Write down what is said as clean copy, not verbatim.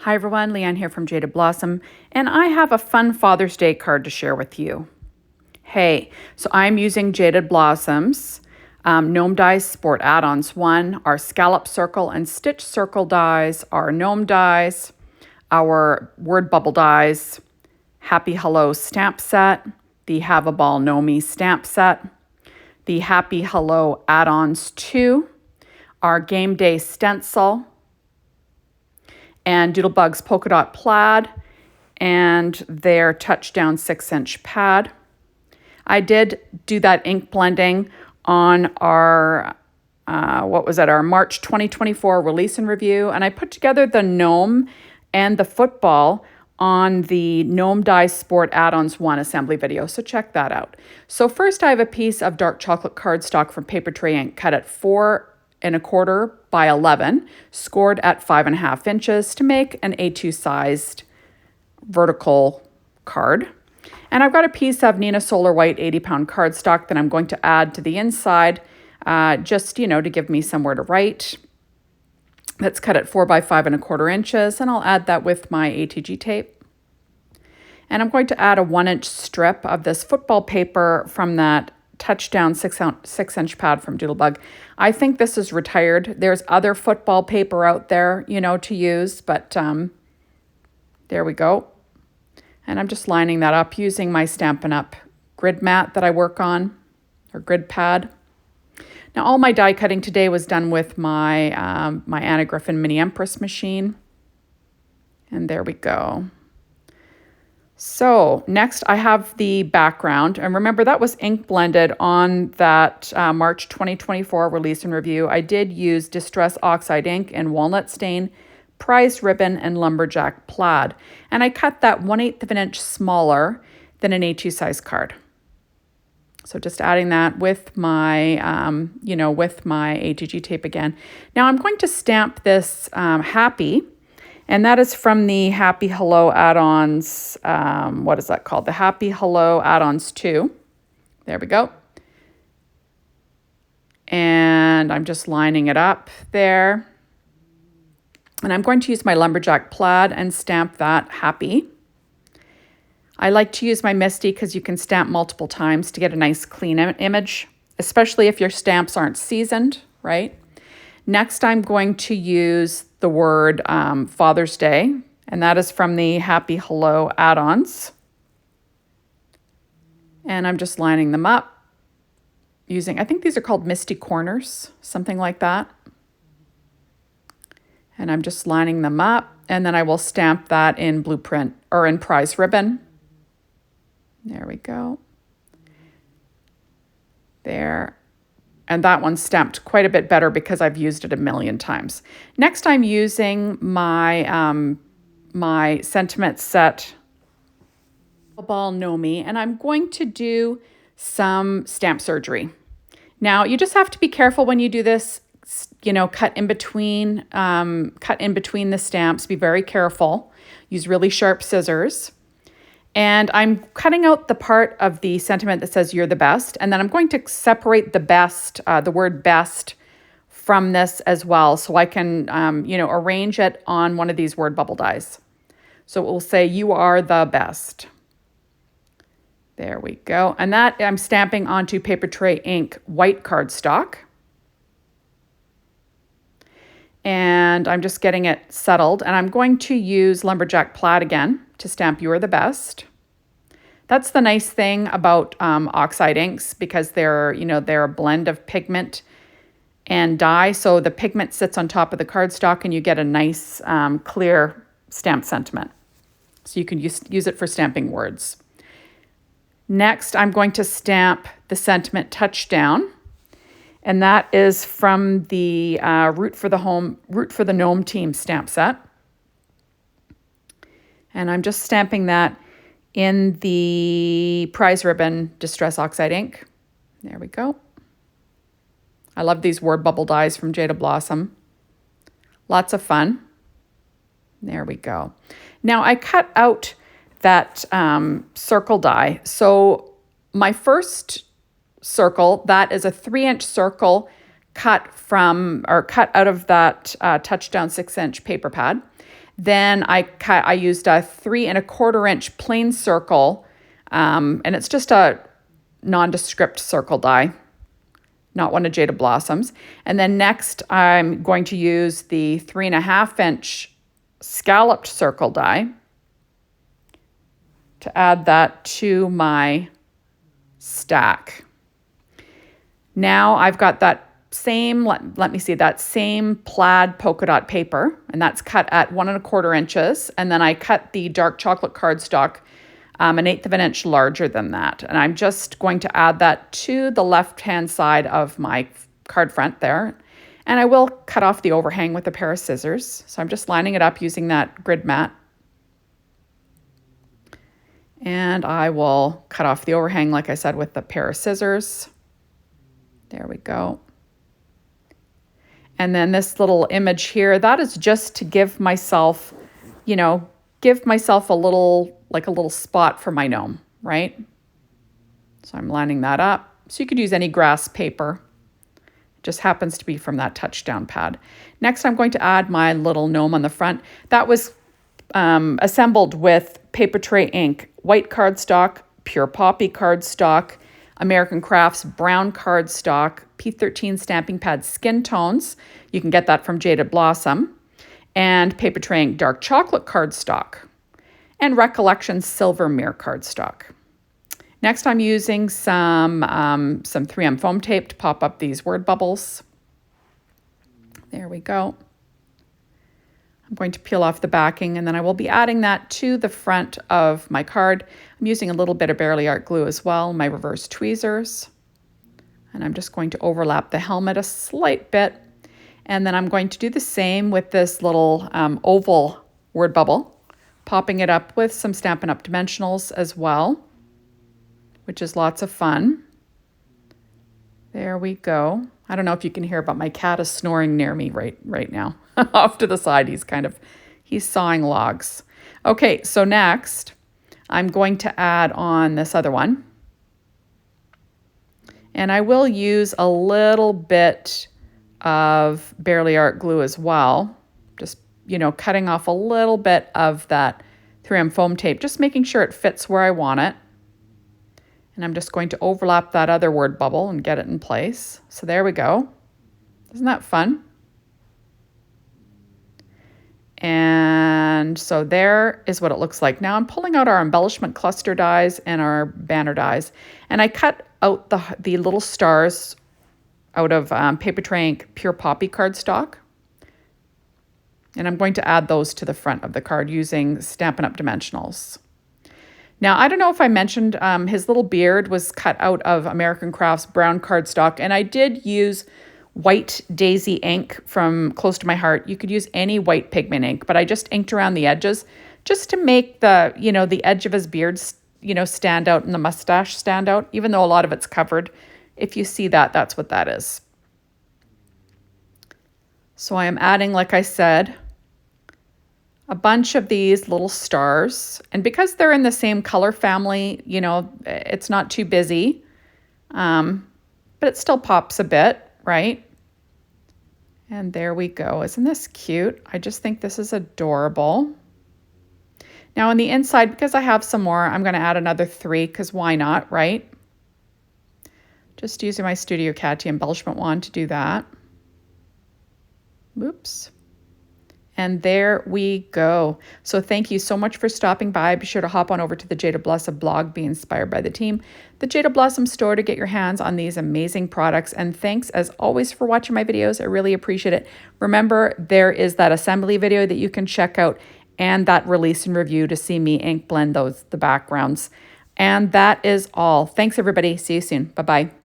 Hi everyone, Leanne here from Jaded Blossom, and I have a fun Father's Day card to share with you. Hey, so I'm using Jaded Blossoms, Gnome Dies Sport Add-ons 1, our Scallop Circle and Stitch Circle dies, our Gnome dies, our Word Bubble dies, Happy Hello stamp set, the Have a Ball Gnomey stamp set, the Happy Hello Add-ons 2, our Game Day stencil, and Doodlebug's Polka Dot Plaid, and their Touchdown 6-inch pad. I did do that ink blending on our, our March 2024 release and review, and I put together the gnome and the football on the Gnome Dies Sport Add-ons 1 assembly video, so check that out. So first I have a piece of dark chocolate cardstock from Paper Tray Ink cut at 4¼ by 11, scored at 5½ inches to make an A2 sized vertical card. And I've got a piece of Nina Solar White 80-pound cardstock that I'm going to add to the inside, just, to give me somewhere to write. That's cut at 4 by 5¼ inches, and I'll add that with my ATG tape. And I'm going to add a 1-inch strip of this football paper from that Touchdown 6-inch pad from Doodlebug. I think this is retired. There's other football paper out there, to use, but there we go. And I'm just lining that up using my Stampin' Up! Grid mat that I work on, or grid pad. Now all my die cutting today was done with my, my Anna Griffin Mini Empress machine. And there we go. So next I have the background, and remember that was ink blended on that March 2024 release and review. I did use Distress Oxide ink in Walnut Stain, Prize Ribbon, and Lumberjack Plaid, and I cut that 1/8 of an inch smaller than an A2 size card. So just adding that with my, with my ATG tape again. Now I'm going to stamp this happy. And that is from the Happy Hello Add-ons, what is that called? The Happy Hello Add-ons 2. There we go. And I'm just lining it up there. And I'm going to use my Lumberjack Plaid and stamp that happy. I like to use my Misty because you can stamp multiple times to get a nice clean image, especially if your stamps aren't seasoned, right? Next, I'm going to use the word Father's Day, and that is from the Happy Hello Add-ons. And I'm just lining them up using, I think these are called Misty Corners, something like that. And I'm just lining them up, and then I will stamp that in blueprint or in prize ribbon. There we go. There. And that one's stamped quite a bit better because I've used it a million times. Next, I'm using my, my sentiment set ball Gnomey, and I'm going to do some stamp surgery. Now, you just have to be careful when you do this, cut in between the stamps. Be very careful. Use really sharp scissors. And I'm cutting out the part of the sentiment that says you're the best. And then I'm going to separate the best, the word best from this as well. So I can, arrange it on one of these word bubble dies. So it will say you are the best. There we go. And that I'm stamping onto Paper Tray Ink white cardstock. And I'm just getting it settled. And I'm going to use Lumberjack Plaid again to stamp you are the best. That's the nice thing about oxide inks, because they're a blend of pigment and dye. So the pigment sits on top of the cardstock and you get a nice clear stamp sentiment. So you can use it for stamping words. Next, I'm going to stamp the sentiment Touchdown. And that is from the Root for the Gnome Team stamp set. And I'm just stamping that in the Prize Ribbon Distress Oxide ink. There we go. I love these word bubble dies from Jaded Blossom. Lots of fun. There we go. Now I cut out that circle die. So my first circle, that is a 3-inch circle cut out of that Touchdown 6-inch paper pad. Then I used a 3 1/4 inch plain circle, and it's just a nondescript circle die, not one of Jaded Blossoms. And then next I'm going to use the 3 1/2 inch scalloped circle die to add that to my stack. Now I've got that same, let me see, that same plaid polka dot paper, and that's cut at 1 1/4 inches. And then I cut the dark chocolate cardstock 1/8 of an inch larger than that. And I'm just going to add that to the left-hand side of my card front there. And I will cut off the overhang with a pair of scissors. So I'm just lining it up using that grid mat. And I will cut off the overhang, like I said, with a pair of scissors. There we go. And then this little image here, that is just to give myself, you know, a little, like a little spot for my gnome, right? So I'm lining that up. So you could use any grass paper. It just happens to be from that touchdown pad. Next, I'm going to add my little gnome on the front. That was assembled with paper tray ink, white cardstock, pure poppy cardstock, American Crafts brown cardstock, P13 stamping pad skin tones. You can get that from Jaded Blossom. And paper tray ink dark chocolate cardstock. And Recollection silver mirror cardstock. Next, I'm using some 3M foam tape to pop up these word bubbles. There we go. I'm going to peel off the backing, and then I will be adding that to the front of my card. I'm using a little bit of Barely Art glue as well, my reverse tweezers. And I'm just going to overlap the helmet a slight bit. And then I'm going to do the same with this little oval word bubble, popping it up with some Stampin' Up! Dimensionals as well, which is lots of fun. There we go. I don't know if you can hear, but my cat is snoring near me right now. Off to the side, he's sawing logs. Okay, so next, I'm going to add on this other one. And I will use a little bit of Barely Art glue as well. Just, you know, cutting off a little bit of that 3M foam tape, just making sure it fits where I want it. And I'm just going to overlap that other word bubble and get it in place. So there we go. Isn't that fun? And so there is what it looks like. Now I'm pulling out our embellishment cluster dies and our banner dies. And I cut out the little stars out of paper tray ink pure poppy cardstock. And I'm going to add those to the front of the card using Stampin' Up! Dimensionals. Now, I don't know if I mentioned his little beard was cut out of American Crafts brown cardstock, and I did use white daisy ink from Close to My Heart. You could use any white pigment ink, but I just inked around the edges just to make the edge of his beard, stand out and the mustache stand out, even though a lot of it's covered. If you see that, that's what that is. So I am adding, like I said, a bunch of these little stars. And because they're in the same color family, it's not too busy, but it still pops a bit, right? And there we go. Isn't this cute? I just think this is adorable. Now on the inside, because I have some more, I'm going to add another 3 because why not, right? Just using my Studio Catty embellishment wand to do that. Whoops. And there we go. So thank you so much for stopping by. Be sure to hop on over to the Jaded Blossom blog, Be Inspired by the Team, the Jaded Blossom store to get your hands on these amazing products. And thanks as always for watching my videos. I really appreciate it. Remember, there is that assembly video that you can check out and that release and review to see me ink blend the backgrounds. And that is all. Thanks everybody. See you soon. Bye-bye.